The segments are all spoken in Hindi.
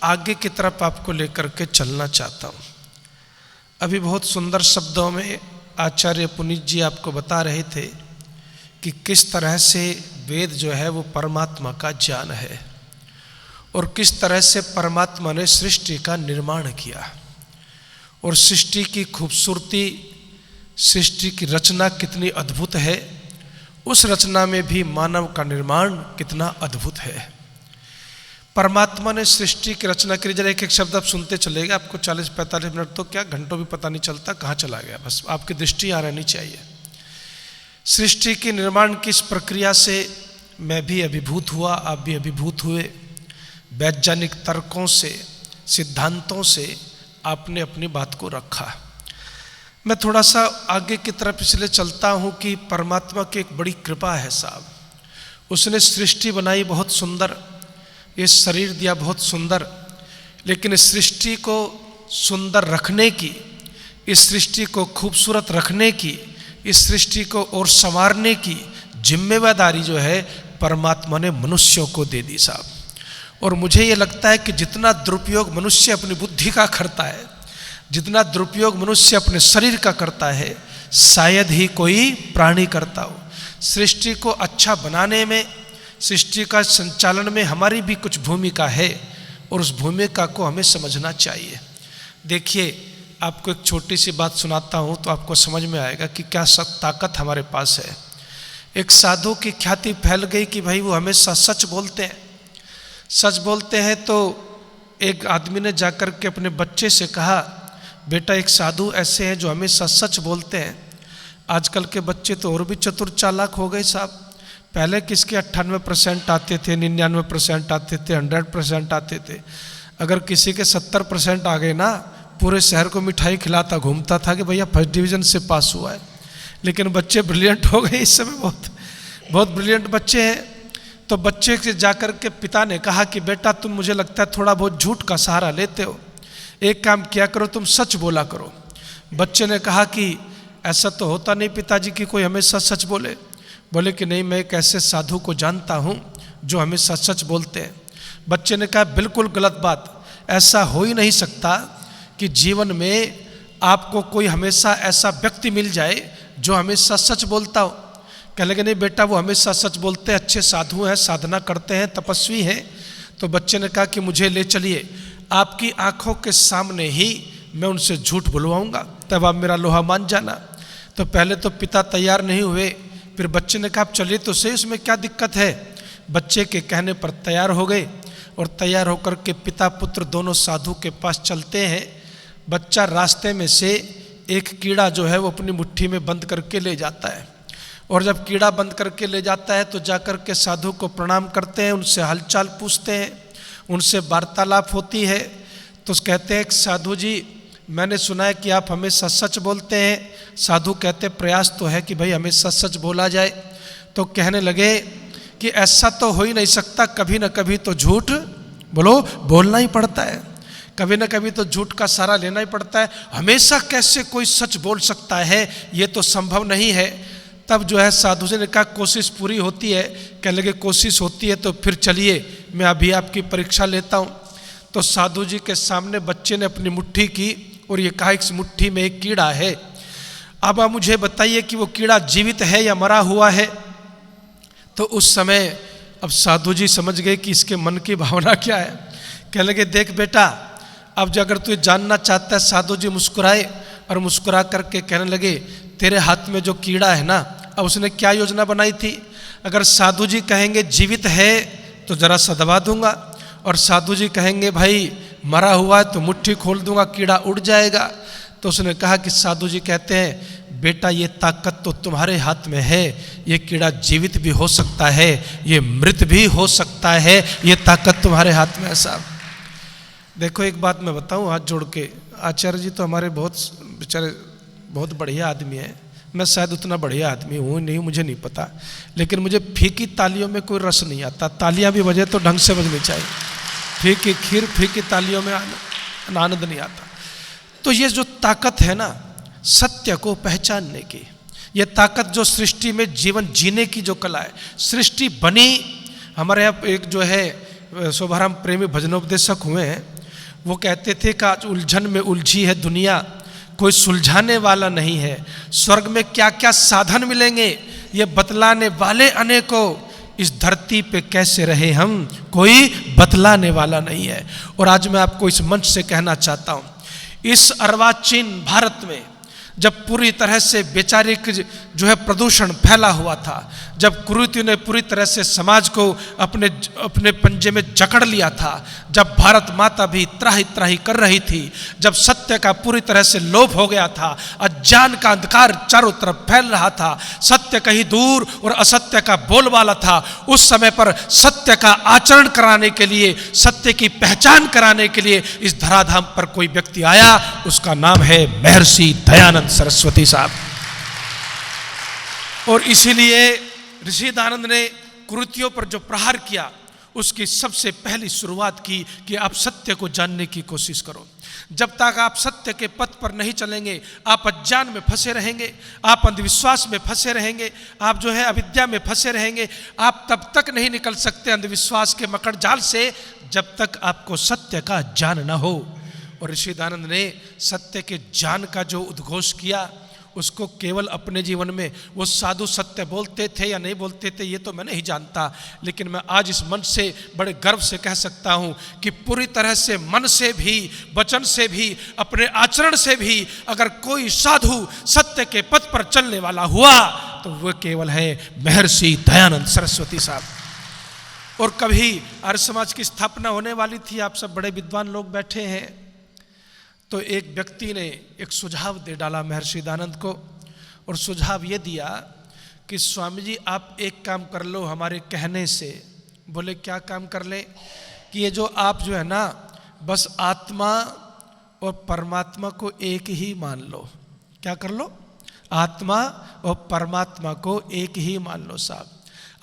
आगे की तरफ आपको लेकर के चलना चाहता हूँ। अभी बहुत सुंदर शब्दों में आचार्य पुनीत जी आपको बता रहे थे कि किस तरह से वेद जो है वो परमात्मा का ज्ञान है और किस तरह से परमात्मा ने सृष्टि का निर्माण किया और सृष्टि की खूबसूरती, सृष्टि की रचना कितनी अद्भुत है, उस रचना में भी मानव का निर्माण कितना अद्भुत है। परमात्मा ने सृष्टि की रचना करी। जरा एक एक शब्द आप सुनते चलेगा, आपको 40-45 मिनट तो क्या घंटों भी पता नहीं चलता कहाँ चला गया, बस आपकी दृष्टि यहाँ रहनी चाहिए। सृष्टि के निर्माण की इस प्रक्रिया से मैं भी अभिभूत हुआ, आप भी अभिभूत हुए। वैज्ञानिक तर्कों से, सिद्धांतों से आपने अपनी बात को रखा। मैं थोड़ा सा आगे की तरफ इसलिए चलता हूँ कि परमात्मा की एक बड़ी कृपा है साहब। उसने सृष्टि बनाई बहुत सुंदर, ये शरीर दिया बहुत सुंदर, लेकिन इस सृष्टि को सुंदर रखने की, इस सृष्टि को खूबसूरत रखने की, इस सृष्टि को और संवारने की जिम्मेदारी जो है परमात्मा ने मनुष्यों को दे दी साहब। और मुझे ये लगता है कि जितना दुरुपयोग मनुष्य अपनी बुद्धि का करता है, जितना दुरुपयोग मनुष्य अपने शरीर का करता है, शायद ही कोई प्राणी करता हो। सृष्टि को अच्छा बनाने में, सृष्टि का संचालन में हमारी भी कुछ भूमिका है और उस भूमिका को हमें समझना चाहिए। देखिए, आपको एक छोटी सी बात सुनाता हूँ तो आपको समझ में आएगा कि क्या सब ताकत हमारे पास है। एक साधु की ख्याति फैल गई कि भाई वो हमेशा सच बोलते हैं, सच बोलते हैं। तो एक आदमी ने जाकर के अपने बच्चे से कहा, बेटा एक साधु ऐसे हैं जो हमेशा सच बोलते हैं। आजकल के बच्चे तो और भी चतुर चालाक हो गए साहब। पहले किसके 98% आते थे, 99% आते थे, 100% आते थे। अगर किसी के 70% आ गए ना, पूरे शहर को मिठाई खिलाता घूमता था कि भैया फर्स्ट डिवीज़न से पास हुआ है। लेकिन बच्चे ब्रिलियंट हो गए इस समय, बहुत बहुत ब्रिलियंट बच्चे हैं। तो बच्चे से जाकर के पिता ने कहा कि बेटा तुम, मुझे लगता है थोड़ा बहुत झूठ का सहारा लेते हो, एक काम किया करो, तुम सच बोला करो। बच्चे ने कहा कि ऐसा तो होता नहीं पिताजी कि कोई हमेशा सच बोले। बोले कि नहीं, मैं एक ऐसे साधु को जानता हूँ जो हमेशा सच बोलते हैं। बच्चे ने कहा बिल्कुल गलत बात, ऐसा हो ही नहीं सकता कि जीवन में आपको कोई हमेशा ऐसा व्यक्ति मिल जाए जो हमेशा सच बोलता हो। कहने लगे नहीं बेटा, वो हमेशा सच बोलते हैं, अच्छे साधु हैं, साधना करते हैं, तपस्वी हैं। तो बच्चे ने कहा कि मुझे ले चलिए, आपकी आंखों के सामने ही मैं उनसे झूठ बुलवाऊंगा, तब आप मेरा लोहा मान जाना। तो पहले तो पिता तैयार नहीं हुए, फिर बच्चे ने कहा आप चलिए तो सही, उसमें क्या दिक्कत है। बच्चे के कहने पर तैयार हो गए और तैयार होकर के पिता पुत्र दोनों साधु के पास चलते हैं। बच्चा रास्ते में से एक कीड़ा जो है वो अपनी मुट्ठी में बंद करके ले जाता है, और जब कीड़ा बंद करके ले जाता है तो जाकर के साधु को प्रणाम करते हैं, उनसे हालचाल पूछते हैं, उनसे वार्तालाप होती है। तो कहते हैं साधु जी, मैंने सुना है कि आप हमेशा सच बोलते हैं। साधु कहते प्रयास तो है कि भाई हमेशा सच बोला जाए। तो कहने लगे कि ऐसा तो हो ही नहीं सकता, कभी ना कभी तो झूठ बोलना ही पड़ता है, कभी ना कभी तो झूठ का सहारा लेना ही पड़ता है। हमेशा कैसे कोई सच बोल सकता है, ये तो संभव नहीं है। तब जो है साधु जी ने कहा कोशिश पूरी होती है। कहने लगे कोशिश होती है तो फिर चलिए मैं अभी आपकी परीक्षा लेता हूँ। तो साधु जी के सामने बच्चे ने अपनी मुट्ठी की और ये कहा इस मुट्ठी में एक कीड़ा है, अब आप मुझे बताइए कि वो कीड़ा जीवित है या मरा हुआ है। तो उस समय अब साधु जी समझ गए कि इसके मन की भावना क्या है। कहने लगे देख बेटा, अब जो अगर तू जानना चाहता है। साधु जी मुस्कुराए और मुस्कुरा करके कहने लगे तेरे हाथ में जो कीड़ा है ना, अब उसने क्या योजना बनाई थी। अगर साधु जी कहेंगे जीवित है तो जरा सा दबा दूंगा, और साधु जी कहेंगे भाई मरा हुआ है तो मुट्ठी खोल दूंगा, कीड़ा उड़ जाएगा। तो उसने कहा कि साधु जी कहते हैं बेटा ये ताकत तो तुम्हारे हाथ में है, ये कीड़ा जीवित भी हो सकता है, ये मृत भी हो सकता है, ये ताकत तुम्हारे हाथ में है साहब। देखो एक बात मैं बताऊं हाथ जोड़ के, आचार्य जी तो हमारे बहुत बेचारे बहुत बढ़िया आदमी है। मैं शायद उतना बढ़िया आदमी हूँ नहीं, मुझे नहीं पता, लेकिन मुझे फीकी तालियों में कोई रस नहीं आता। तालियां भी बजे तो ढंग से बजनी चाहिए, फीकी खीर फीकी तालियों में आनंद नहीं आता। तो ये जो ताकत है ना सत्य को पहचानने की, ये ताकत जो सृष्टि में जीवन जीने की जो कला है। सृष्टि बनी, हमारे यहाँ एक जो है शोभाराम प्रेमी भजनोपदेशक हुए हैं, वो कहते थे कि आज उलझन में उलझी है दुनिया, कोई सुलझाने वाला नहीं है। स्वर्ग में क्या क्या साधन मिलेंगे ये बतलाने वाले अनेकों, इस धरती पे कैसे रहे हम कोई बतलाने वाला नहीं है। और आज मैं आपको इस मंच से कहना चाहता हूँ, इस अर्वाचीन भारत में जब पूरी तरह से वैचारिक जो है प्रदूषण फैला हुआ था, जब कुरीतियों ने पूरी तरह से समाज को अपने पंजे में जकड़ लिया था, जब भारत माता भी त्राही त्राही कर रही थी, जब सत्य का पूरी तरह से लोप हो गया था, अज्ञान का अंधकार चारों तरफ फैल रहा था, सत्य कहीं दूर और असत्य का बोलबाला था, उस समय पर सत्य का आचरण कराने के लिए, सत्य की पहचान कराने के लिए इस धराधाम पर कोई व्यक्ति आया, उसका नाम है महर्षि दयानंद सरस्वती साहब। और इसीलिए ऋषि दयानंद ने कुरीतियों पर जो प्रहार किया, उसकी सबसे पहली शुरुआत की कि आप सत्य को जानने की कोशिश करो। जब तक आप सत्य के पथ पर नहीं चलेंगे, आप अज्ञान में फंसे रहेंगे, आप अंधविश्वास में फंसे रहेंगे, आप जो है अविद्या में फंसे रहेंगे, आप तब तक नहीं निकल सकते अंधविश्वास के मकड़ जाल से, जब तक आपको सत्य का ज्ञान न हो। और ऋषि दयानंद ने सत्य के ज्ञान का जो उद्घोष किया, उसको केवल अपने जीवन में, वो साधु सत्य बोलते थे या नहीं बोलते थे ये तो मैं नहीं जानता, लेकिन मैं आज इस मंच से बड़े गर्व से कह सकता हूँ कि पूरी तरह से मन से भी, वचन से भी, अपने आचरण से भी अगर कोई साधु सत्य के पथ पर चलने वाला हुआ तो वह केवल है महर्षि दयानंद सरस्वती साहब। और कभी आर्य समाज की स्थापना होने वाली थी, आप सब बड़े विद्वान लोग बैठे हैं, तो एक व्यक्ति ने एक सुझाव दे डाला महर्षि दयानंद को, और सुझाव ये दिया कि स्वामी जी आप एक काम कर लो हमारे कहने से। बोले क्या काम कर ले? कि ये जो आप जो है ना बस आत्मा और परमात्मा को एक ही मान लो। क्या कर लो? आत्मा और परमात्मा को एक ही मान लो साहब।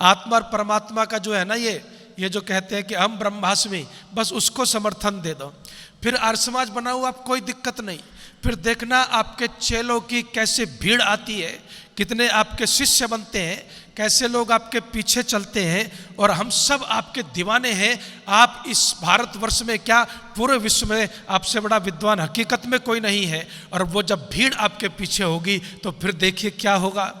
आत्मा और परमात्मा का जो है ना ये जो कहते हैं कि हम ब्रह्मास्मि, बस उसको समर्थन दे दो, फिर आर्य समाज बनाओ, आप कोई दिक्कत नहीं। फिर देखना आपके चेलों की कैसे भीड़ आती है, कितने आपके शिष्य बनते हैं, कैसे लोग आपके पीछे चलते हैं, और हम सब आपके दीवाने हैं। आप इस भारतवर्ष में क्या पूरे विश्व में आपसे बड़ा विद्वान हकीकत में कोई नहीं है, और वो जब भीड़ आपके पीछे होगी तो फिर देखिए क्या होगा।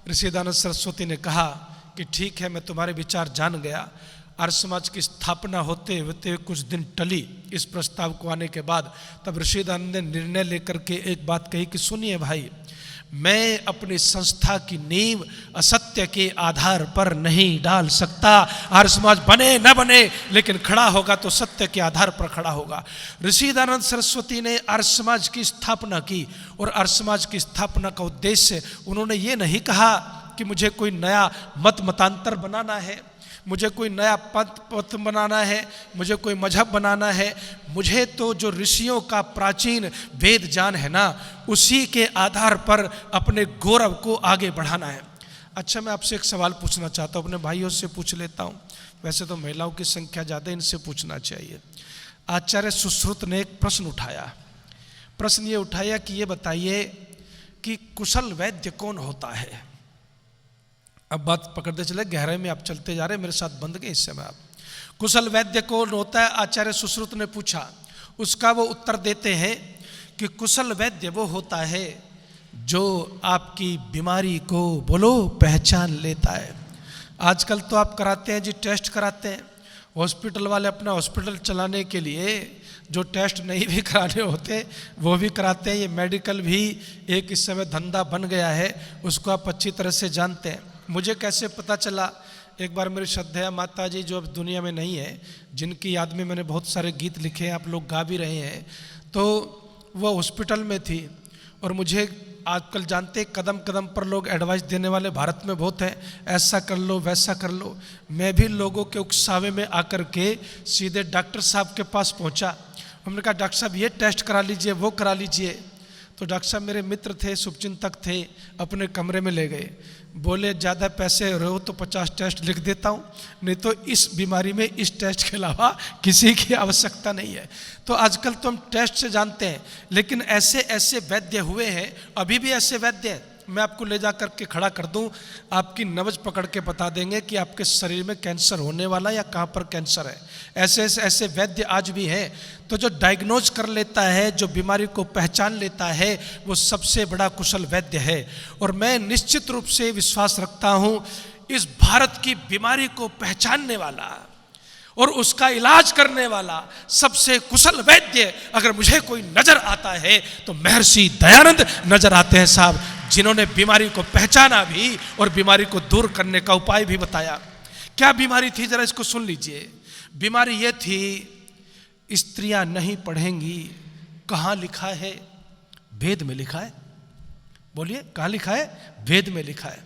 ऋषि दयानंद सरस्वती ने कहा कि ठीक है, मैं तुम्हारे विचार जान गया। आर्य समाज की स्थापना होते होते कुछ दिन टली इस प्रस्ताव को आने के बाद, तब ऋषि दयानंद ने निर्णय लेकर के एक बात कही कि सुनिए भाई, मैं अपनी संस्था की नींव असत्य के आधार पर नहीं डाल सकता। आर्य समाज बने न बने, लेकिन खड़ा होगा तो सत्य के आधार पर खड़ा होगा। ऋषि दयानंद सरस्वती ने आर्य समाज की स्थापना की, और आर्य समाज की स्थापना का उद्देश्य उन्होंने ये नहीं कहा कि मुझे कोई नया मतांतर बनाना है, मुझे कोई नया पथ बनाना है, मुझे कोई मजहब बनाना है। मुझे तो जो ऋषियों का प्राचीन वेद ज्ञान है ना, उसी के आधार पर अपने गौरव को आगे बढ़ाना है। अच्छा, मैं आपसे एक सवाल पूछना चाहता हूँ, अपने भाइयों से पूछ लेता हूँ, वैसे तो महिलाओं की संख्या ज़्यादा, इनसे पूछना चाहिए। आचार्य सुश्रुत ने एक प्रश्न उठाया। प्रश्न ये उठाया कि ये बताइए कि कुशल वैद्य कौन होता है। अब बात पकड़ते चले, गहराई में आप चलते जा रहे हैं, मेरे साथ बंद गए इस समय आप। कुशल वैद्य कौन होता है, आचार्य सुश्रुत ने पूछा। उसका वो उत्तर देते हैं कि कुशल वैद्य वो होता है जो आपकी बीमारी को बोलो पहचान लेता है। आजकल तो आप कराते हैं जी, टेस्ट कराते हैं, हॉस्पिटल वाले अपना हॉस्पिटल चलाने के लिए जो टेस्ट नहीं भी कराने होते वो भी कराते हैं। ये मेडिकल भी एक इस समय धंधा बन गया है, उसको आप अच्छी तरह से जानते हैं। मुझे कैसे पता चला, एक बार मेरी श्रद्धेय माता जी जो अब दुनिया में नहीं है, जिनकी याद में मैंने बहुत सारे गीत लिखे हैं, आप लोग गा भी रहे हैं, तो वो हॉस्पिटल में थी। और मुझे आजकल जानते कदम कदम पर लोग एडवाइस देने वाले भारत में बहुत हैं, ऐसा कर लो वैसा कर लो। मैं भी लोगों के उकसावे में आकर के सीधे डॉक्टर साहब के पास पहुंचा। हमने कहा डॉक्टर साहब ये टेस्ट करा लीजिए, वो करा लीजिए। तो डॉक्टर साहब मेरे मित्र थे, शुभचिंतक थे, अपने कमरे में ले गए। बोले ज़्यादा पैसे रहो तो 50 टेस्ट लिख देता हूँ, नहीं तो इस बीमारी में इस टेस्ट के अलावा किसी की आवश्यकता नहीं है। तो आजकल तो हम टेस्ट से जानते हैं, लेकिन ऐसे ऐसे वैद्य हुए हैं, अभी भी ऐसे वैद्य हैं। मैं आपको ले जा करके खड़ा कर दूं, आपकी नब्ज पकड़ के बता देंगे कि आपके शरीर में कैंसर होने वाला या कहाँ पर कैंसर है। ऐसे वैद्य आज भी हैं। तो जो डायग्नोज कर लेता है, जो बीमारी को पहचान लेता है, वो सबसे बड़ा कुशल वैद्य है। और मैं निश्चित रूप से विश्वास रखता हूँ इस भारत की बीमारी को पहचानने वाला और उसका इलाज करने वाला सबसे कुशल वैद्य अगर मुझे कोई नजर आता है तो महर्षि दयानंद नजर आते हैं साहब, जिन्होंने बीमारी को पहचाना भी और बीमारी को दूर करने का उपाय भी बताया। क्या बीमारी थी, जरा इसको सुन लीजिए। बीमारी ये थी, स्त्रियां नहीं पढ़ेंगी। कहाँ लिखा है? वेद में लिखा है। बोलिए, कहाँ लिखा है? वेद में लिखा है।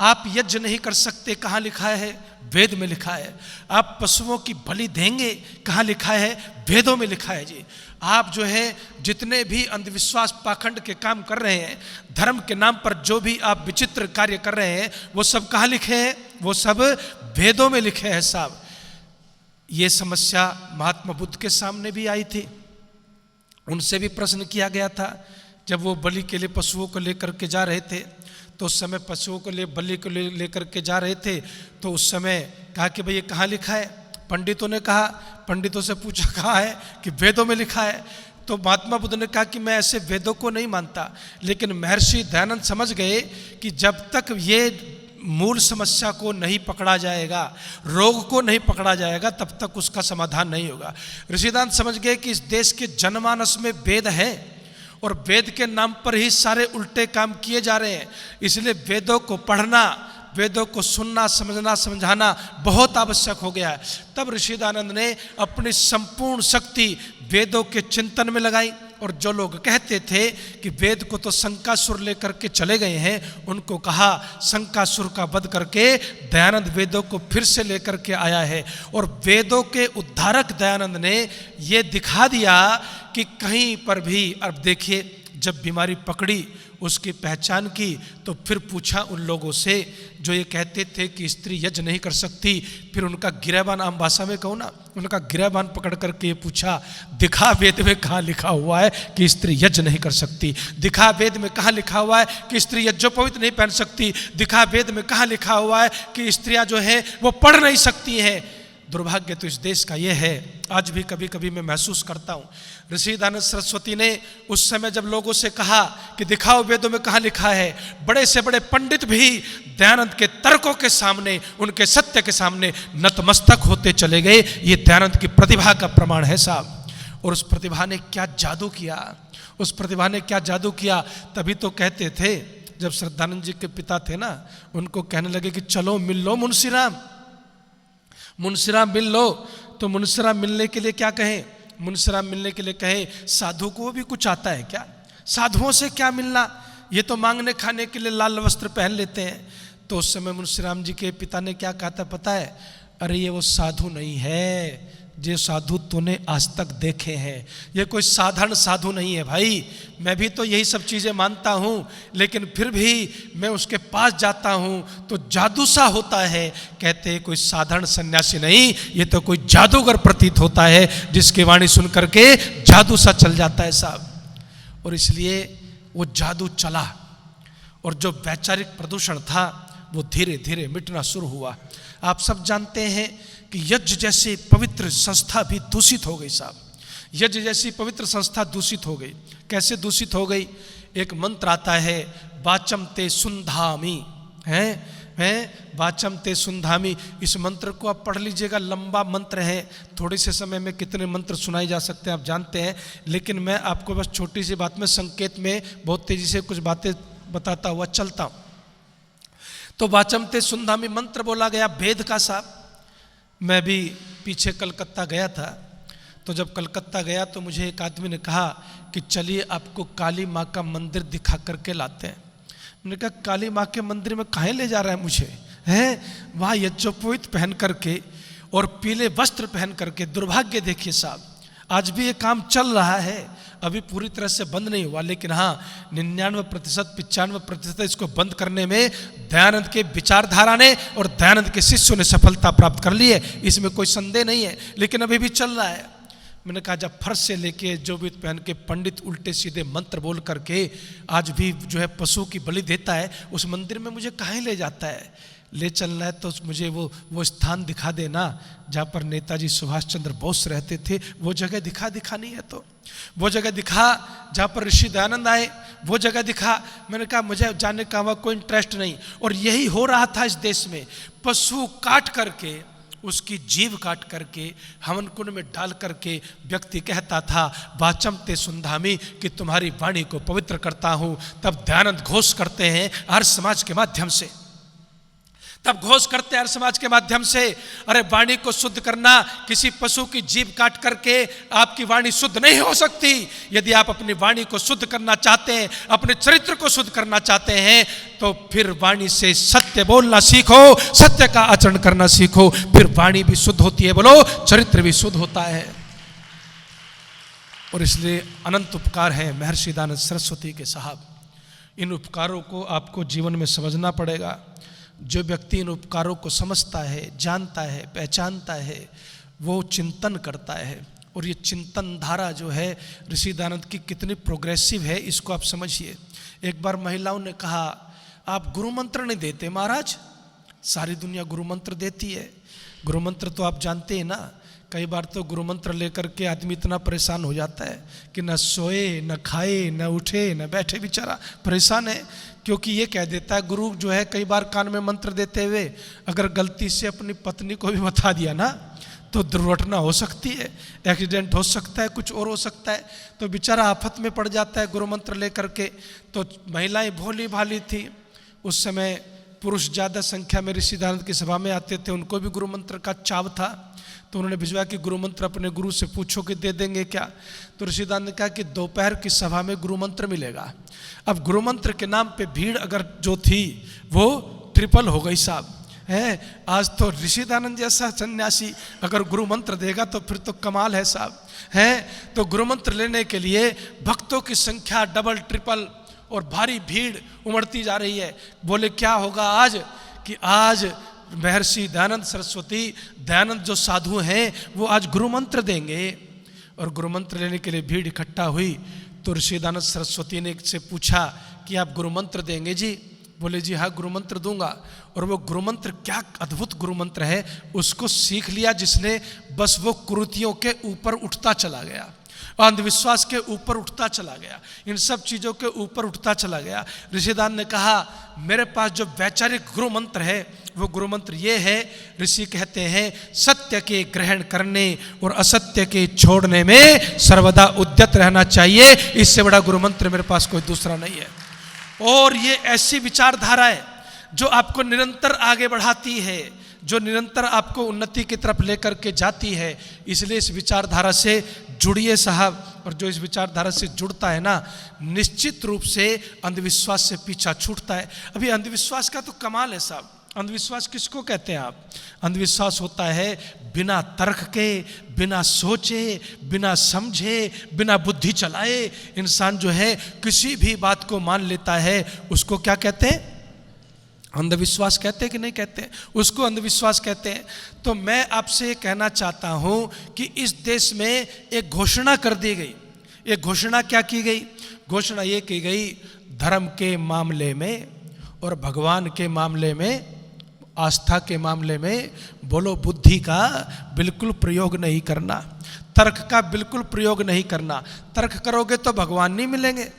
आप यज्ञ नहीं कर सकते, कहाँ लिखा है? वेद में लिखा है। आप पशुओं की बलि देंगे, कहाँ लिखा है? वेदों में लिखा है जी। आप जो है जितने भी अंधविश्वास पाखंड के काम कर रहे हैं, धर्म के नाम पर जो भी आप विचित्र कार्य कर रहे हैं, वो सब कहाँ लिखे हैं? वो सब वेदों में लिखे हैं साहब। ये समस्या महात्मा बुद्ध के सामने भी आई थी, उनसे भी प्रश्न किया गया था। जब वो बलि के लिए पशुओं को लेकर के जा रहे थे, तो उस समय पशुओं को बलि को लेकर के जा रहे थे, तो उस समय कहा कि भाई ये कहाँ लिखा है? पंडितों ने कहा, पंडितों से पूछा कहाँ है? कि वेदों में लिखा है। तो महात्मा बुद्ध ने कहा कि मैं ऐसे वेदों को नहीं मानता। लेकिन महर्षि दयानंद समझ गए कि जब तक ये मूल समस्या को नहीं पकड़ा जाएगा, रोग को नहीं पकड़ा जाएगा, तब तक उसका समाधान नहीं होगा। ऋषि दयानंद समझ गए कि इस देश के जनमानस में वेद है और वेद के नाम पर ही सारे उल्टे काम किए जा रहे हैं। इसलिए वेदों को पढ़ना, वेदों को सुनना, समझना, समझाना बहुत आवश्यक हो गया है। तब ऋषि दयानंद ने अपनी संपूर्ण शक्ति वेदों के चिंतन में लगाई। और जो लोग कहते थे कि वेद को तो शंकासुर लेकर के चले गए हैं, उनको कहा शंकासुर का वध करके दयानंद वेदों को फिर से लेकर के आया है। और वेदों के उद्धारक दयानंद ने ये दिखा दिया कि कहीं पर भी, अब देखिए, जब बीमारी पकड़ी, उसकी पहचान की, तो फिर पूछा उन लोगों से जो ये कहते थे कि स्त्री यज्ञ नहीं कर सकती। फिर उनका गिरहबान, आम भाषा में कहूँ ना, उनका गिरहबान पकड़ करके ये पूछा, दिखा वेद में कहाँ लिखा हुआ है कि स्त्री यज्ञ नहीं कर सकती? दिखा वेद में कहाँ लिखा हुआ है कि स्त्री यज्ञोपवीत नहीं पहन सकती? दिखा वेद में कहाँ लिखा हुआ है कि स्त्रियां जो है वो पढ़ नहीं सकती हैं? दुर्भाग्य तो इस देश का ये है, आज भी कभी कभी मैं महसूस करता हूँ। ऋषि दयानंद सरस्वती ने उस समय जब लोगों से कहा कि दिखाओ वेदों में कहाँ लिखा है, बड़े से बड़े पंडित भी दयानंद के तर्कों के सामने, उनके सत्य के सामने नतमस्तक होते चले गए। ये दयानंद की प्रतिभा का प्रमाण है साहब। और उस प्रतिभा ने क्या जादू किया, उस प्रतिभा ने क्या जादू किया। तभी तो कहते थे, जब श्रद्धानंद जी के पिता थे ना, उनको कहने लगे कि चलो मिल लो मुंशीराम, मुंशीराम मिल लो। तो मुंशीराम मिलने के लिए क्या कहें? मुंशीराम मिलने के लिए कहें, साधु को भी कुछ आता है क्या? साधुओं से क्या मिलना, ये तो मांगने खाने के लिए लाल वस्त्र पहन लेते हैं। तो उस समय मुंशीराम जी के पिता ने क्या कहा था पता है? अरे ये वो साधु नहीं है जो साधु तूने आज तक देखे हैं, ये कोई साधारण साधु नहीं है भाई। मैं भी तो यही सब चीज़ें मानता हूँ, लेकिन फिर भी मैं उसके पास जाता हूँ तो जादू सा होता है। कहते हैं कोई साधारण सन्यासी नहीं, ये तो कोई जादूगर प्रतीत होता है, जिसकी वाणी सुन करके जादू सा चल जाता है साहब। और इसलिए वो जादू चला और जो वैचारिक प्रदूषण था वो धीरे धीरे मिटना शुरू हुआ। आप सब जानते हैं कि यज्ञ जैसी पवित्र संस्था भी दूषित हो गई साहब। यज्ञ जैसी पवित्र संस्था दूषित हो गई। कैसे दूषित हो गई? एक मंत्र आता है, वाचम ते सुंधामी, हैं वाचम ते सुंधामी। इस मंत्र को आप पढ़ लीजिएगा, लंबा मंत्र है। थोड़े से समय में कितने मंत्र सुनाए जा सकते हैं आप जानते हैं, लेकिन मैं आपको बस छोटी सी बात में, संकेत में बहुत तेजी से कुछ बातें बताता हुआ चलता हूँ। तो वाचम ते सुंधामी मंत्र बोला गया वेद का साहब। मैं भी पीछे कलकत्ता गया था, तो जब कलकत्ता गया तो मुझे एक आदमी ने कहा कि चलिए आपको काली माँ का मंदिर दिखा करके लाते हैं। मैंने कहा काली माँ के मंदिर में काहे ले जा रहा है मुझे? हैं वहाँ यज्ञोपवीत पहन करके और पीले वस्त्र पहन करके। दुर्भाग्य देखिए साहब, आज भी ये काम चल रहा है, अभी पूरी तरह से बंद नहीं हुआ, लेकिन हाँ 99%, 95% इसको बंद करने में दयानंद के विचारधारा ने और दयानंद के शिष्यों ने सफलता प्राप्त कर ली है, इसमें कोई संदेह नहीं है। लेकिन अभी भी चल रहा है। मैंने कहा जब फर्श से लेके जोबित पहन के पंडित उल्टे सीधे मंत्र बोल करके आज भी जो है पशु की बलि देता है, उस मंदिर में मुझे कहाँ ले जाता है? ले चलना है तो मुझे वो स्थान दिखा देना जहाँ पर नेताजी सुभाष चंद्र बोस रहते थे, वो जगह दिखा नहीं है तो वो जगह दिखा, जहाँ पर ऋषि दयानंद आए वो जगह दिखा। मैंने कहा मुझे जाने का वहाँ कोई इंटरेस्ट नहीं। और यही हो रहा था इस देश में, पशु काट करके, उसकी जीव काट करके हवन कुंड में डाल करके व्यक्ति कहता था वाचम ते सुंधामी, कि तुम्हारी वाणी को पवित्र करता हूँ। तब दयानंद घोष करते हैं आर्य समाज के माध्यम से, तब घोष करते हैं समाज के माध्यम से, अरे वाणी को शुद्ध करना, किसी पशु की जीभ काट करके आपकी वाणी शुद्ध नहीं हो सकती। यदि आप अपनी वाणी को शुद्ध करना चाहते हैं, अपने चरित्र को शुद्ध करना चाहते हैं, तो फिर वाणी से सत्य बोलना सीखो, सत्य का आचरण करना सीखो, फिर वाणी भी शुद्ध होती है, बोलो चरित्र भी शुद्ध होता है। और इसलिए अनंत उपकार है महर्षि दयानंद सरस्वती के साहब। इन उपकारों को आपको जीवन में समझना पड़ेगा। जो व्यक्ति इन उपकारों को समझता है, जानता है, पहचानता है, वो चिंतन करता है। और ये चिंतन धारा जो है ऋषि दयानंद की कितनी प्रोग्रेसिव है, इसको आप समझिए। एक बार महिलाओं ने कहा आप गुरु मंत्र नहीं देते महाराज? सारी दुनिया गुरु मंत्र देती है। गुरु मंत्र तो आप जानते हैं ना, कई बार तो गुरु मंत्र लेकर के आदमी इतना परेशान हो जाता है कि न सोए, न खाए, न उठे, न बैठे, बेचारा परेशान है। क्योंकि ये कह देता है गुरु जो है, कई बार कान में मंत्र देते हुए अगर गलती से अपनी पत्नी को भी बता दिया ना, तो दुर्घटना हो सकती है, एक्सीडेंट हो सकता है, कुछ और हो सकता है। तो बेचारा आफत में पड़ जाता है गुरु मंत्र लेकर के। तो महिलाएं भोली भाली थी, उस समय पुरुष ज़्यादा संख्या में ऋषि दयानंद की सभा में आते थे, उनको भी गुरु मंत्र का चाव था। तो उन्होंने भिजवाया कि गुरु मंत्र अपने गुरु से पूछो कि दे देंगे क्या। तो ऋषि दयानंद ने कहा कि दोपहर की सभा में गुरु मंत्र मिलेगा। अब गुरु मंत्र के नाम पे भीड़ अगर जो थी वो ट्रिपल हो गई साहब है। आज तो ऋषि दयानंद जैसा सन्यासी अगर गुरु मंत्र देगा तो फिर तो कमाल है साहब है। तो गुरु मंत्र लेने के लिए भक्तों की संख्या डबल ट्रिपल और भारी भीड़ उमड़ती जा रही है। बोले क्या होगा आज? कि आज महर्षि दयानंद सरस्वती, दयानंद जो साधु हैं, वो आज गुरु मंत्र देंगे। और गुरु मंत्र लेने के लिए भीड़ इकट्ठा हुई। तो ऋषि दयानंद सरस्वती ने से पूछा कि आप गुरु मंत्र देंगे जी? बोले जी हाँ गुरु मंत्र दूंगा। और वो गुरु मंत्र क्या अद्भुत गुरु मंत्र है, उसको सीख लिया जिसने, बस वो कुरीतियों के ऊपर उठता चला गया, अंधविश्वास के ऊपर उठता चला गया, इन सब चीज़ों के ऊपर उठता चला गया। ऋषि दयानंद ने कहा मेरे पास जो वैचारिक गुरु मंत्र है वो गुरु मंत्र ये है, ऋषि कहते हैं सत्य के ग्रहण करने और असत्य के छोड़ने में सर्वदा उद्यत रहना चाहिए। इससे बड़ा गुरु मंत्र मेरे पास कोई दूसरा नहीं है। और ये ऐसी विचारधारा है जो आपको निरंतर आगे बढ़ाती है, जो निरंतर आपको उन्नति की तरफ लेकर के जाती है। इसलिए इस विचारधारा से जुड़िए साहब। और जो इस विचारधारा से जुड़ता है ना, निश्चित रूप से अंधविश्वास से पीछा छूटता है। अभी अंधविश्वास का तो कमाल है साहब। अंधविश्वास किसको कहते हैं आप? अंधविश्वास होता है बिना तर्क के, बिना सोचे, बिना समझे, बिना बुद्धि चलाए इंसान जो है किसी भी बात को मान लेता है। उसको क्या कहते हैं? अंधविश्वास कहते हैं कि नहीं कहते हैं? उसको अंधविश्वास कहते हैं। तो मैं आपसे ये कहना चाहता हूँ कि इस देश में एक घोषणा कर दी गई। एक घोषणा क्या की गई? घोषणा ये की गई धर्म के मामले में और भगवान के मामले में, आस्था के मामले में बोलो बुद्धि का बिल्कुल प्रयोग नहीं करना, तर्क का बिल्कुल प्रयोग नहीं करना। तर्क करोगे तो भगवान नहीं मिलेंगे।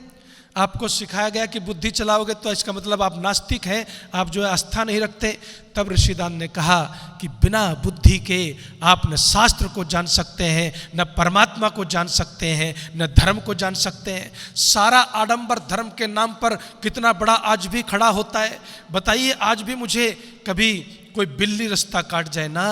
आपको सिखाया गया कि बुद्धि चलाओगे तो इसका मतलब आप नास्तिक हैं, आप जो है आस्था नहीं रखते। तब ऋषि दयानंद ने कहा कि बिना बुद्धि के आप न शास्त्र को जान सकते हैं, न परमात्मा को जान सकते हैं, न धर्म को जान सकते हैं। सारा आडंबर धर्म के नाम पर कितना बड़ा आज भी खड़ा होता है। बताइए आज भी मुझे कभी कोई बिल्ली रास्ता काट जाए ना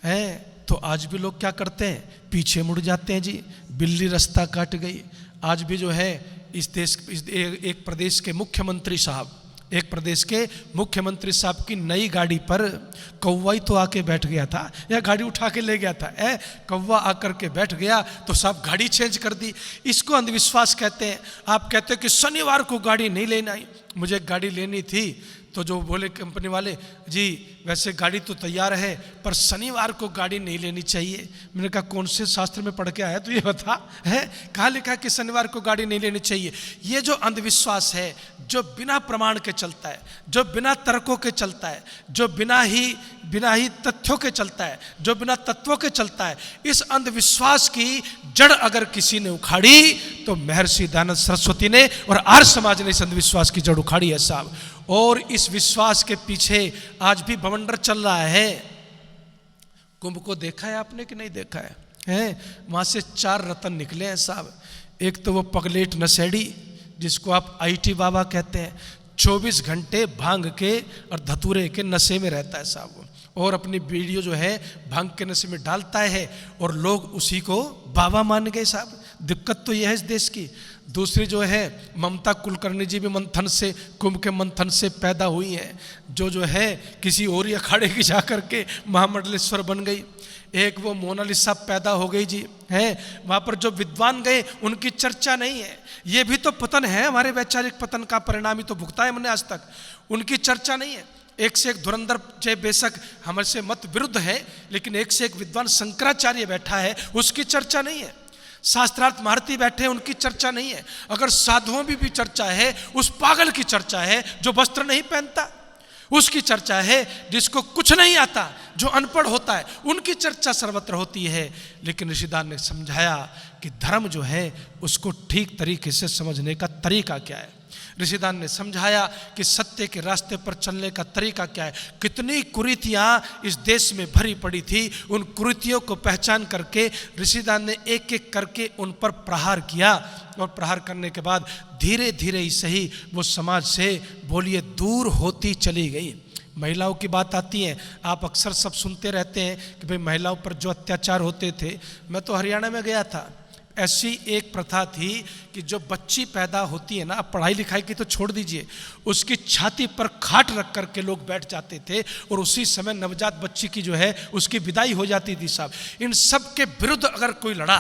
है तो आज भी लोग क्या करते हैं? पीछे मुड़ जाते हैं जी, बिल्ली रास्ता काट गई। आज भी जो है इस देश एक प्रदेश के मुख्यमंत्री साहब, एक प्रदेश के मुख्यमंत्री साहब की नई गाड़ी पर कौवा ही तो आके बैठ गया था, या गाड़ी उठा के ले गया था। कौवा आकर के बैठ गया तो साहब गाड़ी चेंज कर दी। इसको अंधविश्वास कहते हैं। आप कहते हैं कि शनिवार को गाड़ी नहीं लेना, मुझे गाड़ी लेनी थी तो जो बोले कंपनी वाले, जी वैसे गाड़ी तो तैयार है पर शनिवार को गाड़ी नहीं लेनी चाहिए। मैंने कहा कौन से शास्त्र में पढ़ के आया तो ये बता, है कहाँ लिखा है कि शनिवार को गाड़ी नहीं लेनी चाहिए। ये जो अंधविश्वास है, जो बिना प्रमाण के चलता है, जो बिना तर्कों के चलता है, जो बिना ही तथ्यों के चलता है, जो बिना तत्वों के चलता है, इस अंधविश्वास की जड़ अगर किसी ने उखाड़ी तो महर्षि दयानंद सरस्वती ने और आर्य समाज ने इस अंधविश्वास की जड़ उखाड़ी है साहब। और इस विश्वास के पीछे आज भी बवंडर चल रहा है। कुंभ को देखा है आपने कि नहीं देखा है? वहां से 4 रत्न निकले हैं साहब। एक तो वो पगलेट नशेड़ी जिसको आप IT बाबा कहते हैं, 24 घंटे भांग के और धतूरे के नशे में रहता है साहब, और अपनी वीडियो जो है भांग के नशे में डालता है और लोग उसी को बाबा मान गए साहब। दिक्कत तो यह है इस देश की। दूसरी जो है ममता कुलकर्णी जी भी मंथन से, कुंभ के मंथन से पैदा हुई हैं, जो है किसी और ही अखाड़े की जा करके महामंडलेश्वर बन गई। एक वो मोनालिसा पैदा हो गई जी, है वहाँ पर जो विद्वान गए उनकी चर्चा नहीं है। ये भी तो पतन है, हमारे वैचारिक पतन का परिणाम ही तो भुगता है हमने आज तक, उनकी चर्चा नहीं है। एक से एक धुरंधर जय बेशक हमसे मत विरुद्ध है, लेकिन एक से एक विद्वान शंकराचार्य बैठा है, उसकी चर्चा नहीं है। शास्त्रार्थ भारती बैठे हैं, उनकी चर्चा नहीं है। अगर साधुओं भी चर्चा है, उस पागल की चर्चा है जो वस्त्र नहीं पहनता, उसकी चर्चा है। जिसको कुछ नहीं आता, जो अनपढ़ होता है, उनकी चर्चा सर्वत्र होती है। लेकिन ऋषिदान ने समझाया कि धर्म जो है उसको ठीक तरीके से समझने का तरीका क्या है। ऋषिदान ने समझाया कि सत्य के रास्ते पर चलने का तरीका क्या है। कितनी कुरीतियाँ इस देश में भरी पड़ी थी, उन कुरीतियों को पहचान करके ऋषिदान ने एक एक करके उन पर प्रहार किया, और प्रहार करने के बाद धीरे धीरे ही सही वो समाज से बोलिए दूर होती चली गई। महिलाओं की बात आती है, आप अक्सर सब सुनते रहते हैं कि भाई महिलाओं पर जो अत्याचार होते थे। मैं तो हरियाणा में गया था, ऐसी एक प्रथा थी कि जो बच्ची पैदा होती है ना, अब पढ़ाई लिखाई की तो छोड़ दीजिए, उसकी छाती पर खाट रख कर के लोग बैठ जाते थे और उसी समय नवजात बच्ची की जो है उसकी विदाई हो जाती थी साहब। इन सब के विरुद्ध अगर कोई लड़ा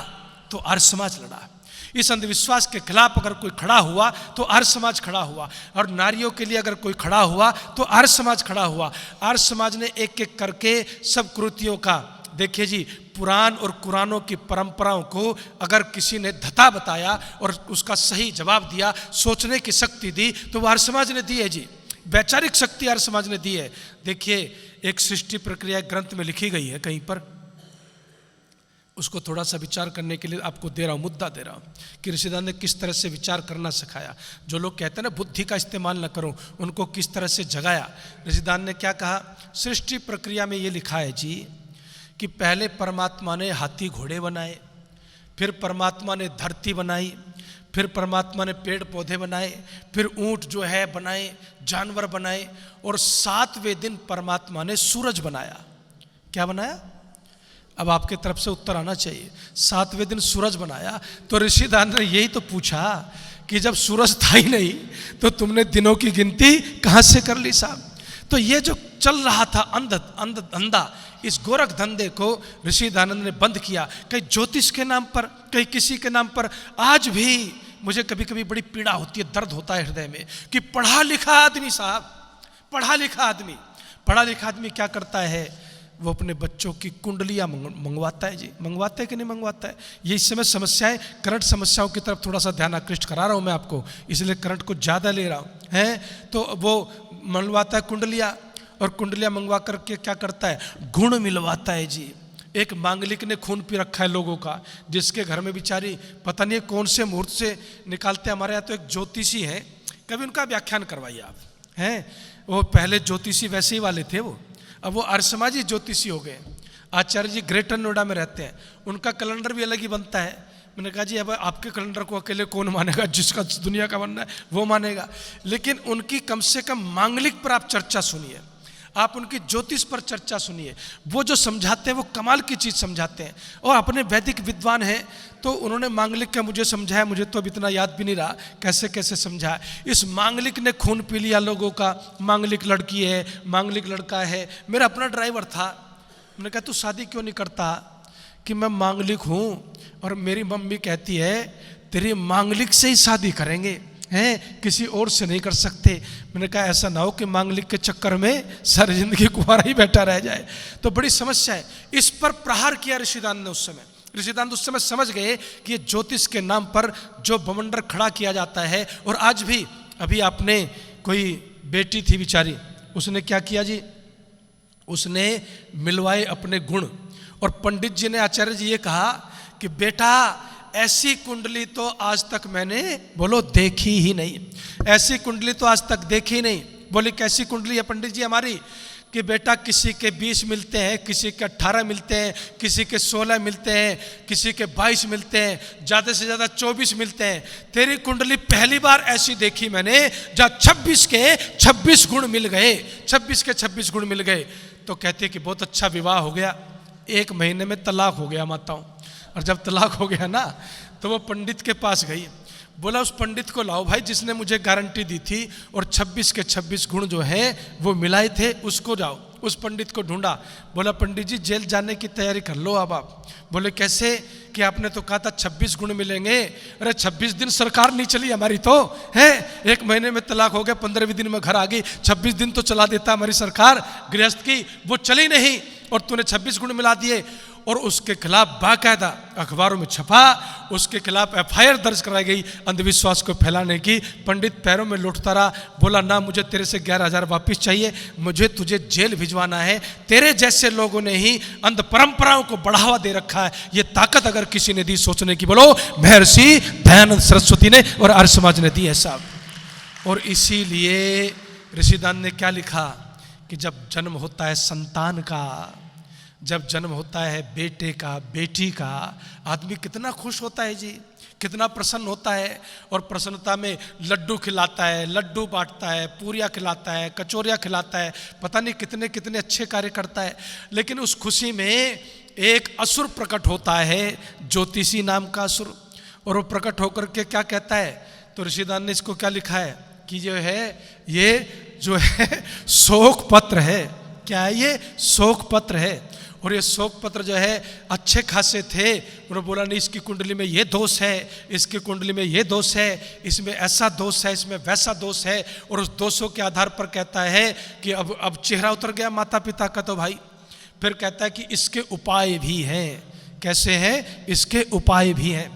तो आर्य समाज लड़ा। इस अंधविश्वास के खिलाफ अगर कोई खड़ा हुआ तो आर्य समाज खड़ा हुआ, और नारियों के लिए अगर कोई खड़ा हुआ तो आर्य समाज खड़ा हुआ। आर्य समाज ने एक एक करके सब कृतियों का, देखिए जी, पुराण और कुरानों की परंपराओं को अगर किसी ने धता बताया और उसका सही जवाब दिया, सोचने की शक्ति दी, तो आर्य समाज ने दी है जी। वैचारिक शक्ति आर्य समाज ने दी है। देखिए एक सृष्टि प्रक्रिया ग्रंथ में लिखी गई है कहीं पर, उसको थोड़ा सा विचार करने के लिए आपको दे रहा हूँ, मुद्दा दे रहा हूँ कि ऋषिदान ने किस तरह से विचार करना सिखाया। जो लोग कहते हैं ना बुद्धि का इस्तेमाल न करो, उनको किस तरह से जगाया। ऋषिदान ने क्या कहा, सृष्टि प्रक्रिया में ये लिखा है जी कि पहले परमात्मा ने हाथी घोड़े बनाए, फिर परमात्मा ने धरती बनाई, फिर परमात्मा ने पेड़ पौधे बनाए, फिर ऊंट जो है बनाए, जानवर बनाए, और 7वें दिन परमात्मा ने सूरज बनाया। क्या बनाया? अब आपके तरफ से उत्तर आना चाहिए। 7वें दिन सूरज बनाया। तो ऋषिदान ने यही तो पूछा कि जब सूरज था ही नहीं तो तुमने दिनों की गिनती कहाँ से कर ली साहब? तो ये जो चल रहा था अंधा, इस गोरख धंधे को ऋषिदानंद ने बंद किया, कहीं ज्योतिष के नाम पर, कहीं किसी के नाम पर। आज भी मुझे कभी कभी बड़ी पीड़ा होती है, दर्द होता है हृदय में कि पढ़ा लिखा आदमी साहब, पढ़ा लिखा आदमी क्या करता है, वो अपने बच्चों की कुंडलियाँ मंगवाता है जी। मंगवाता है कि नहीं मंगवाता है? ये इस समय समस्याएं, करंट समस्याओं की तरफ थोड़ा सा ध्यान आकृष्ट करा रहा हूँ मैं आपको, इसलिए करंट को ज़्यादा ले रहा हूँ, है। तो वो मंगवाता है कुंडलियाँ, और कुंडलियाँ मंगवा करके क्या करता है, गुण मिलवाता है जी। एक मांगलिक ने खून पी रखा है लोगों का, जिसके घर में बेचारी पता नहीं कौन से मुहूर्त से निकालते। हमारे यहाँ तो एक ज्योतिषी है, कभी उनका व्याख्यान करवाइए आप, हैं। वो पहले ज्योतिषी वैसे ही वाले थे, वो अब वो आर्य समाजी ज्योतिषी हो गए। आचार्य जी ग्रेटर नोएडा में रहते हैं, उनका कैलेंडर भी अलग ही बनता है। मैंने कहा जी अब आपके कैलेंडर को अकेले कौन मानेगा, जिसका दुनिया का बनना है वो मानेगा। लेकिन उनकी कम से कम मांगलिक पर आप चर्चा सुनिए, आप उनकी ज्योतिष पर चर्चा सुनिए। वो जो समझाते हैं वो कमाल की चीज़ समझाते हैं, और अपने वैदिक विद्वान हैं। तो उन्होंने मांगलिक का मुझे समझाया, मुझे तो अब इतना याद भी नहीं रहा कैसे कैसे समझाया। इस मांगलिक ने खून पी लिया लोगों का। मांगलिक लड़की है, मांगलिक लड़का है। मेरा अपना ड्राइवर था, मैंने कहा तू शादी क्यों नहीं करता? कि मैं मांगलिक हूँ और मेरी मम्मी कहती है तेरी मांगलिक से ही शादी करेंगे। हैं, किसी और से नहीं कर सकते। मैंने कहा ऐसा ना हो कि मांगलिक के चक्कर में सारी जिंदगी कुंवारा ही बैठा रह जाए। तो बड़ी समस्या है। इस पर प्रहार किया ऋषिदान ने उस समय। ऋषिदान उस समय समझ गए कि ये ज्योतिष के नाम पर जो बवंडर खड़ा किया जाता है। और आज भी, अभी आपने कोई बेटी थी बेचारी, उसने क्या किया जी, उसने मिलवाए अपने गुण। और पंडित जी ने, आचार्य जी ये कहा कि बेटा ऐसी कुंडली तो आज तक मैंने, बोलो, देखी ही नहीं। ऐसी कुंडली तो आज तक देखी नहीं। बोले कैसी कुंडली है पंडित जी हमारी? कि बेटा किसी के 20 मिलते हैं, किसी के 18 मिलते हैं, किसी के 16 मिलते हैं, किसी के 22 मिलते हैं, ज़्यादा से ज़्यादा 24 मिलते हैं। तेरी कुंडली पहली बार ऐसी देखी मैंने जहाँ 26 के 26 गुण मिल गए, 26 के 26 गुण मिल गए। तो कहते कि बहुत अच्छा विवाह हो गया। 1 महीने में तलाक हो गया माताओं। और जब तलाक हो गया ना, तो वो पंडित के पास गई। बोला उस पंडित को लाओ भाई जिसने मुझे गारंटी दी थी और 26 के 26 गुण जो हैं वो मिलाए थे, उसको जाओ। उस पंडित को ढूंढा। बोला पंडित जी जेल जाने की तैयारी कर लो अब आप। बोले कैसे? कि आपने तो कहा था 26 गुण मिलेंगे। अरे 26 दिन सरकार नहीं चली हमारी तो है। 1 महीने में तलाक हो गया, 15वें दिन में घर आ गई। 26 दिन तो चला देता हमारी सरकार गृहस्थ की, वो चली नहीं और तूने 26 गुण मिला दिए। और उसके खिलाफ बाकायदा अखबारों में छपा, उसके खिलाफ FIR दर्ज कराई गई अंधविश्वास को फैलाने की। पंडित पैरों में लौटता रहा। बोला ना मुझे तेरे से 11,000 वापिस चाहिए, मुझे तुझे जेल भिजवाना है। तेरे जैसे लोगों ने ही अंध परंपराओं को बढ़ावा दे रखा है। ये ताकत अगर किसी ने दी सोचने की, बोलो महर्षि दयानंद सरस्वती ने और आर्य समाज ने दी है साहब। और इसीलिए ऋषिदान ने क्या लिखा कि जब जन्म होता है संतान का, जब जन्म होता है बेटे का, बेटी का, आदमी कितना खुश होता है जी, कितना प्रसन्न होता है। और प्रसन्नता में लड्डू खिलाता है, लड्डू बांटता है, पूरियाँ खिलाता है, कचौरियाँ खिलाता है, पता नहीं कितने कितने अच्छे कार्य करता है। लेकिन उस खुशी में एक असुर प्रकट होता है, ज्योतिषी नाम का असुर। और वो प्रकट होकर के क्या कहता है? तो ऋषिदान ने इसको क्या लिखा है कि जो है ये जो है शोक पत्र है। क्या है ये? शोक पत्र है। और ये शोक पत्र जो है अच्छे खासे थे। उन्होंने बोला नहीं इसकी कुंडली में ये दोष है, इसकी कुंडली में ये दोष है, इसमें ऐसा दोष है, इसमें वैसा दोष है। और उस दोषों के आधार पर कहता है कि अब चेहरा उतर गया माता पिता का। तो भाई फिर कहता है कि इसके उपाय भी हैं। कैसे हैं? इसके उपाय भी हैं।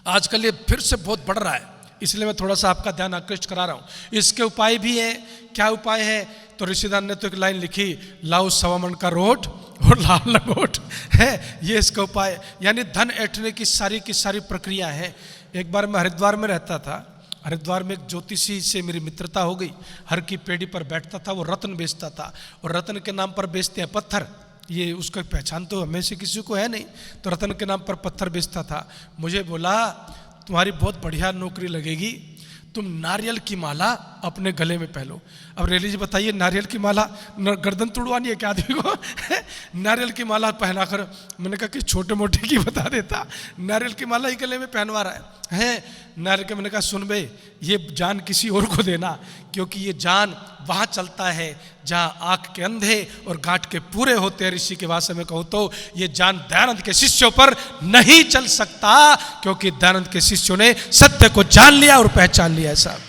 आजकल ये फिर से बहुत बढ़ रहा है, इसलिए मैं थोड़ा सा आपका ध्यान आकृष्ट करा रहा हूँ। इसके उपाय भी हैं। क्या उपाय है? तो ऋषिदान ने तो एक लाइन लिखी, लाओ 1.25 मन का रोट और लाल लंगोट है, ये इसका उपाय। यानी धन ऐंठने की सारी प्रक्रिया है। एक बार मैं हरिद्वार में रहता था। हरिद्वार में एक ज्योतिषी से मेरी मित्रता हो गई। हर की पेड़ी पर बैठता था, वो रत्न बेचता था। और रत्न के नाम पर बेचते हैं पत्थर, ये उसका पहचान तो हमें से किसी को है नहीं। तो रत्न के नाम पर पत्थर बेचता था। मुझे बोला तुम्हारी बहुत बढ़िया नौकरी लगेगी, तुम नारियल की माला अपने गले में पहनो। अब रेली जी बताइए, नारियल की माला गर्दन तुड़वानी है क्या आदमी को? नारियल की माला पहना कर, मैंने कहा कि छोटे मोटे की बता देता, नारियल की माला ही गले में पहनवा रहा है। नारियल के, मैंने कहा सुन बे, ये जान किसी और को देना, क्योंकि ये जान वहाँ चलता है जहाँ आँख के अंधे और गांठ के पूरे होते हैं। ऋषि के भाषा में कहूँ तो ये जान दयानंद के शिष्यों पर नहीं चल सकता, क्योंकि दयानंद के शिष्यों ने सत्य को जान लिया और पहचान लिया। साहब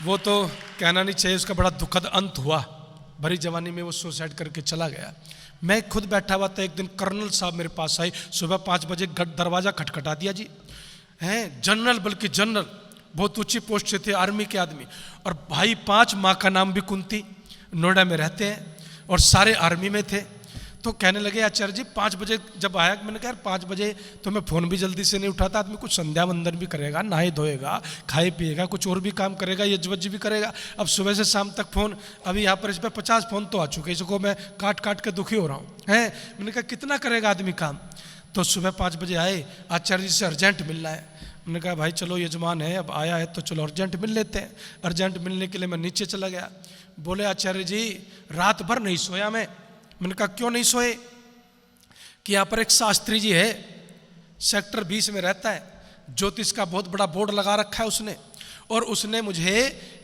वो तो कहना नहीं चाहिए, उसका बड़ा दुखद अंत हुआ। भरी जवानी में वो सुसाइड करके चला गया। मैं खुद बैठा हुआ था, एक दिन कर्नल साहब मेरे पास आए। सुबह 5 बजे दरवाज़ा खटखटा दिया जी। हैं जनरल, बल्कि जनरल, बहुत ऊंची पोस्ट से थे, आर्मी के आदमी। और भाई 5 माँ का नाम भी कुंती, नोएडा में रहते हैं और सारे आर्मी में थे। तो कहने लगे आचार्य जी 5 बजे जब आया, मैंने कहा यार 5 बजे तो मैं फ़ोन भी जल्दी से नहीं उठाता। आदमी कुछ संध्या वंदन भी करेगा, नहाए धोएगा, खाए पिएगा, कुछ और भी काम करेगा, यज्वज भी करेगा। अब सुबह से शाम तक फ़ोन, अभी यहाँ पर इस पर 50 फ़ोन तो आ चुके, इसको मैं काट काट के दुखी हो रहा हूँ। हैं मैंने कहा कितना करेगा आदमी काम। तो सुबह 5 बजे आए, आचार्य जी से अर्जेंट मिलना है। मैंने कहा भाई चलो यजमान है, अब आया है तो चलो अर्जेंट मिल लेते हैं। अर्जेंट मिलने के लिए मैं नीचे चला गया। बोले आचार्य जी रात भर नहीं सोया मैं। मैंने कहा क्यों नहीं सोए? कि यहाँ पर एक शास्त्री जी है, सेक्टर 20 में रहता है, ज्योतिष का बहुत बड़ा बोर्ड लगा रखा है उसने। और उसने मुझे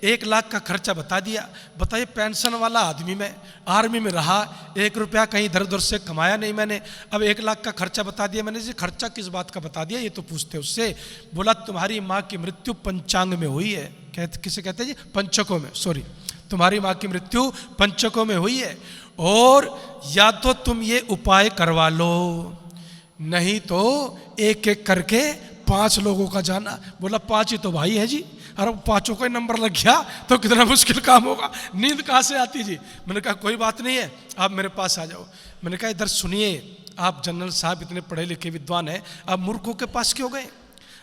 1 लाख का खर्चा बता दिया। बताइए, पेंशन वाला आदमी, मैं आर्मी में रहा, 1 रुपया कहीं इधर उधर से कमाया नहीं मैंने, अब 1 लाख का खर्चा बता दिया। मैंने जी खर्चा किस बात का बता दिया, ये तो पूछते उससे। बोला तुम्हारी माँ की मृत्यु पंचांग में हुई है। किसे कहते हैं जी? पंचकों में, सॉरी, तुम्हारी माँ की मृत्यु पंचकों में हुई है, और या तो तुम ये उपाय करवा लो, नहीं तो एक एक करके 5 लोगों का जाना। बोला 5 ही तो भाई है जी, अरे 5 का ही नंबर लग गया तो कितना मुश्किल काम होगा, नींद कहाँ से आती जी। मैंने कहा कोई बात नहीं है, आप मेरे पास आ जाओ। मैंने कहा इधर सुनिए, आप जनरल साहब इतने पढ़े लिखे विद्वान हैं, आप मूर्खों के पास क्यों गए?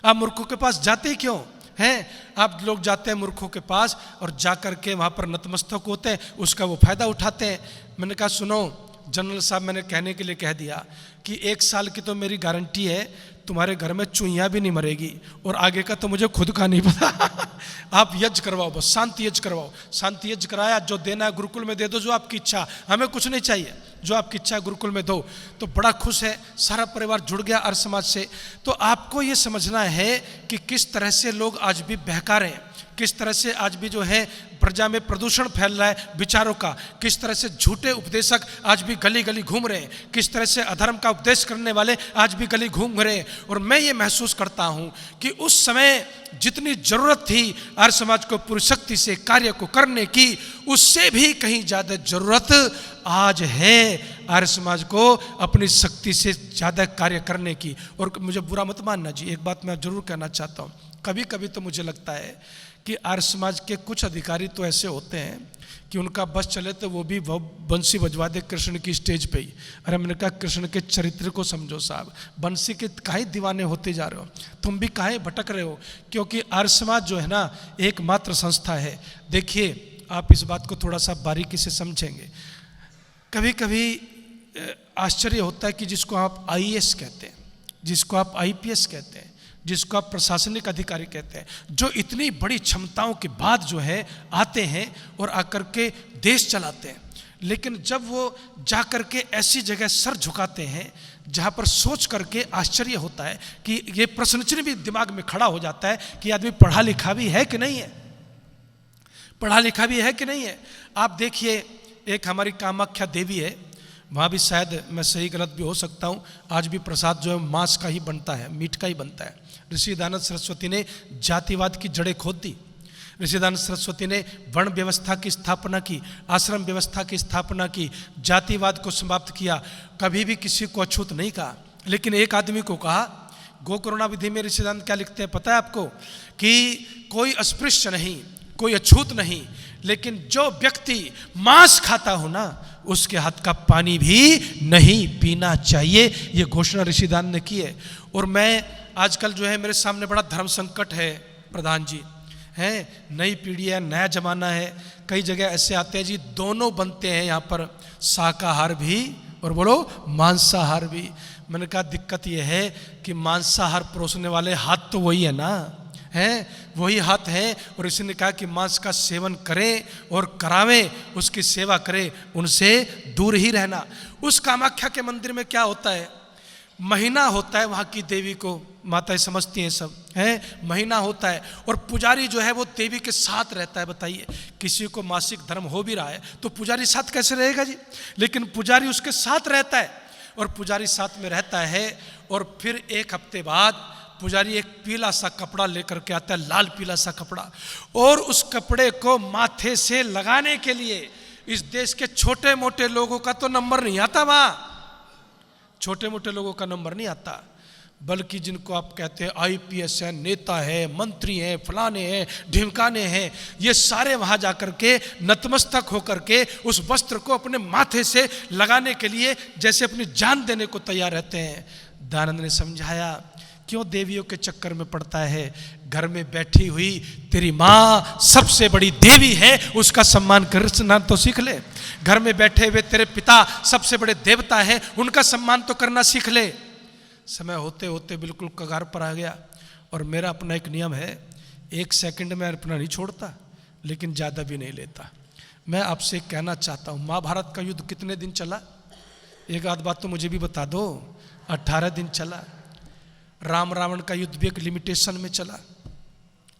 आप मूर्खों के पास जाते ही क्यों हैं? आप लोग जाते हैं मूर्खों के पास और जा कर के वहाँ पर नतमस्तक होते हैं, उसका वो फायदा उठाते हैं। मैंने कहा सुनो जनरल साहब, मैंने कहने के लिए कह दिया कि 1 साल की तो मेरी गारंटी है, तुम्हारे घर में चूहियाँ भी नहीं मरेगी, और आगे का तो मुझे खुद का नहीं पता। आप यज्ञ करवाओ, बस शांति यज्ञ करवाओ। शांति यज्ञ कराया, जो देना है गुरुकुल में दे दो, जो आपकी इच्छा, हमें कुछ नहीं चाहिए, जो आपकी इच्छा है गुरुकुल में दो। तो बड़ा खुश है, सारा परिवार जुड़ गया आर्य समाज से। तो आपको ये समझना है कि किस तरह से लोग आज भी बहका रहे हैं, किस तरह से आज भी जो है प्रजा में प्रदूषण फैल रहा है विचारों का, किस तरह से झूठे उपदेशक आज भी गली गली घूम रहे हैं, किस तरह से अधर्म का उपदेश करने वाले आज भी गली घूम रहे हैं। और मैं ये महसूस करता हूं कि उस समय जितनी जरूरत थी आर्य समाज को पूरी शक्ति से कार्य को करने की, उससे भी कहीं ज्यादा जरूरत आज है आर्य समाज को अपनी शक्ति से ज्यादा कार्य करने की। और मुझे बुरा मत मानना जी, एक बात मैं जरूर कहना चाहता हूँ, कभी कभी तो मुझे लगता है कि आर्य समाज के कुछ अधिकारी तो ऐसे होते हैं कि उनका बस चले तो वो भी बंसी बजवा दे कृष्ण की स्टेज पे ही। अरे मैंने कहा कृष्ण के चरित्र को समझो साहब, बंसी के काहे दीवाने होते जा रहे हो, तुम भी काहे भटक रहे हो? क्योंकि आर्य समाज जो है ना, एकमात्र संस्था है। देखिए आप इस बात को थोड़ा सा बारीकी से समझेंगे। कभी कभी आश्चर्य होता है कि जिसको आप IAS कहते हैं, जिसको आप IPS कहते हैं, जिसको आप प्रशासनिक अधिकारी कहते हैं, जो इतनी बड़ी क्षमताओं के बाद जो है आते हैं और आकर के देश चलाते हैं, लेकिन जब वो जा कर के ऐसी जगह सर झुकाते हैं जहाँ पर सोच करके आश्चर्य होता है कि ये प्रश्नचिन्ह भी दिमाग में खड़ा हो जाता है कि आदमी पढ़ा लिखा भी है कि नहीं है, पढ़ा लिखा भी है कि नहीं है। आप देखिए, एक हमारी कामाख्या देवी है, वहाँ भी शायद मैं सही गलत भी हो सकता हूँ, आज भी प्रसाद जो है मांस का ही बनता है, मीट का ही बनता है। ऋषि दयानंद सरस्वती ने जातिवाद की जड़ें खोद दी। ऋषि दयानंद सरस्वती ने वर्ण व्यवस्था की स्थापना की, आश्रम व्यवस्था की स्थापना की, जातिवाद को समाप्त किया, कभी भी किसी को अछूत नहीं कहा। लेकिन एक आदमी को कहा, गो करुणा विधि में ऋषि दयानंद क्या लिखते हैं पता है आपको, कि कोई अस्पृश्य नहीं, कोई अछूत नहीं, लेकिन जो व्यक्ति मांस खाता हो ना, उसके हाथ का पानी भी नहीं पीना चाहिए। ये घोषणा ऋषि दयानंद ने की है। और मैं आजकल जो है मेरे सामने बड़ा धर्म संकट है प्रधान जी, हैं, नई पीढ़ी है, नया जमाना है, कई जगह ऐसे आते हैं जी दोनों बनते हैं यहाँ पर, शाकाहार भी और बोलो मांसाहार भी। मैंने कहा दिक्कत यह है कि मांसाहार परोसने वाले हाथ तो वही है ना, हैं, वही हाथ हैं, और इसी ने कहा कि मांस का सेवन करें और करावें, उसकी सेवा करें, उनसे दूर ही रहना। उस कामाख्या के मंदिर में क्या होता है, महीना होता है, वहाँ की देवी को माताएं समझती हैं सब, हैं, महीना होता है, और पुजारी जो है वो देवी के साथ रहता है। बताइए, किसी को मासिक धर्म हो भी रहा है तो पुजारी साथ कैसे रहेगा जी? लेकिन पुजारी उसके साथ रहता है, और पुजारी साथ में रहता है, और फिर 1 हफ्ते बाद पुजारी एक पीला सा कपड़ा लेकर के आता है, लाल पीला सा कपड़ा, और उस कपड़े को माथे से लगाने के लिए इस देश के छोटे मोटे लोगों का तो नंबर नहीं आता, वहाँ छोटे मोटे लोगों का नंबर नहीं आता, बल्कि जिनको आप कहते हैं IPS है, नेता है, मंत्री हैं, फलाने हैं, ढिमकाने हैं, ये सारे वहाँ जाकर के नतमस्तक होकर के उस वस्त्र को अपने माथे से लगाने के लिए जैसे अपनी जान देने को तैयार रहते हैं। दयानंद ने समझाया, क्यों देवियों के चक्कर में पड़ता है? घर में बैठी हुई तेरी माँ सबसे बड़ी देवी है, उसका सम्मान करना तो सीख ले। घर में बैठे हुए तेरे पिता सबसे बड़े देवता हैं, उनका सम्मान तो करना सीख ले। समय होते होते बिल्कुल कगार पर आ गया, और मेरा अपना एक नियम है, 1 सेकंड में अपना नहीं छोड़ता, लेकिन ज़्यादा भी नहीं लेता। मैं आपसे कहना चाहता हूँ, महाभारत का युद्ध कितने दिन चला? एक आध बात तो मुझे भी बता दो। 18 दिन चला। राम रावण का युद्ध भी एक लिमिटेशन में चला,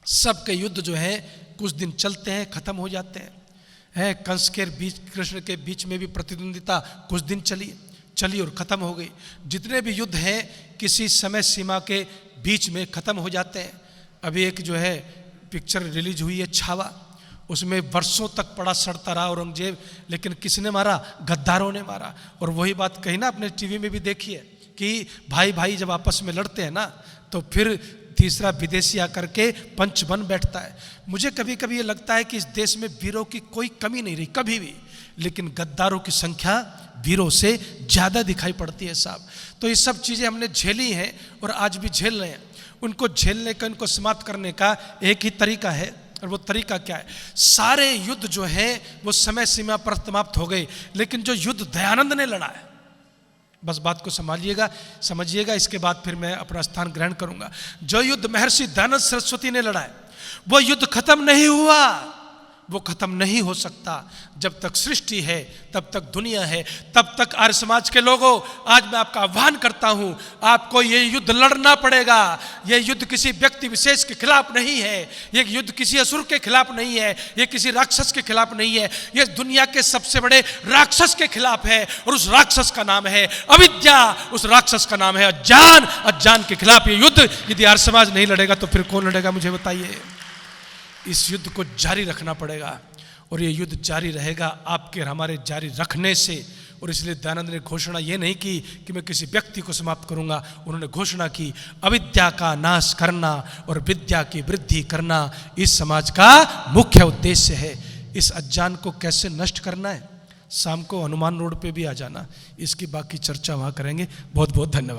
सबके युद्ध जो है कुछ दिन चलते हैं, खत्म हो जाते हैं। कंस के बीच, कृष्ण के बीच में भी प्रतिद्वंदिता कुछ दिन चली और ख़त्म हो गई। जितने भी युद्ध हैं किसी समय सीमा के बीच में ख़त्म हो जाते हैं। अभी एक जो है पिक्चर रिलीज हुई है छावा, उसमें वर्षों तक पड़ा सड़ता रहा औरंगजेब, लेकिन किसने मारा? गद्दारों ने मारा। और वही बात कही ना, अपने टीवी में भी देखी है कि भाई भाई जब आपस में लड़ते हैं ना तो फिर तीसरा विदेशी आकर के पंच बन बैठता है। मुझे कभी कभी ये लगता है कि इस देश में वीरों की कोई कमी नहीं रही कभी भी, लेकिन गद्दारों की संख्या वीरों से ज़्यादा दिखाई पड़ती है साहब। तो ये सब चीज़ें हमने झेली हैं और आज भी झेल रहे हैं। उनको झेलने का, उनको समाप्त करने का एक ही तरीका है, और वो तरीका क्या है? सारे युद्ध जो हैं वो समय सीमा पर समाप्त हो गए, लेकिन जो युद्ध दयानंद ने लड़ा है, बस बात को संभालिएगा, समझिएगा, इसके बाद फिर मैं अपना स्थान ग्रहण करूंगा। जो युद्ध महर्षि दयानंद सरस्वती ने लड़ा है वो युद्ध खत्म नहीं हुआ, वो खत्म नहीं हो सकता। जब तक सृष्टि है तब तक दुनिया है, तब तक आर्य समाज के लोगों, आज मैं आपका आह्वान करता हूं, आपको ये युद्ध लड़ना पड़ेगा। ये युद्ध किसी व्यक्ति विशेष के खिलाफ नहीं है, ये युद्ध किसी असुर के खिलाफ नहीं है, ये किसी राक्षस के खिलाफ नहीं है, ये दुनिया के सबसे बड़े राक्षस के खिलाफ है। और उस राक्षस का नाम है अविद्या, उस राक्षस का नाम है अज्ञान। अज्ञान के खिलाफ ये युद्ध यदि आर्य समाज नहीं लड़ेगा तो फिर कौन लड़ेगा? मुझे बताइए। इस युद्ध को जारी रखना पड़ेगा, और ये युद्ध जारी रहेगा आपके और हमारे जारी रखने से। और इसलिए दयानंद ने घोषणा ये नहीं की कि मैं किसी व्यक्ति को समाप्त करूंगा, उन्होंने घोषणा की अविद्या का नाश करना और विद्या की वृद्धि करना इस समाज का मुख्य उद्देश्य है। इस अज्ञान को कैसे नष्ट करना है, शाम को हनुमान रोड पे भी आ जाना, इसकी बाकी चर्चा वहाँ करेंगे। बहुत बहुत धन्यवाद।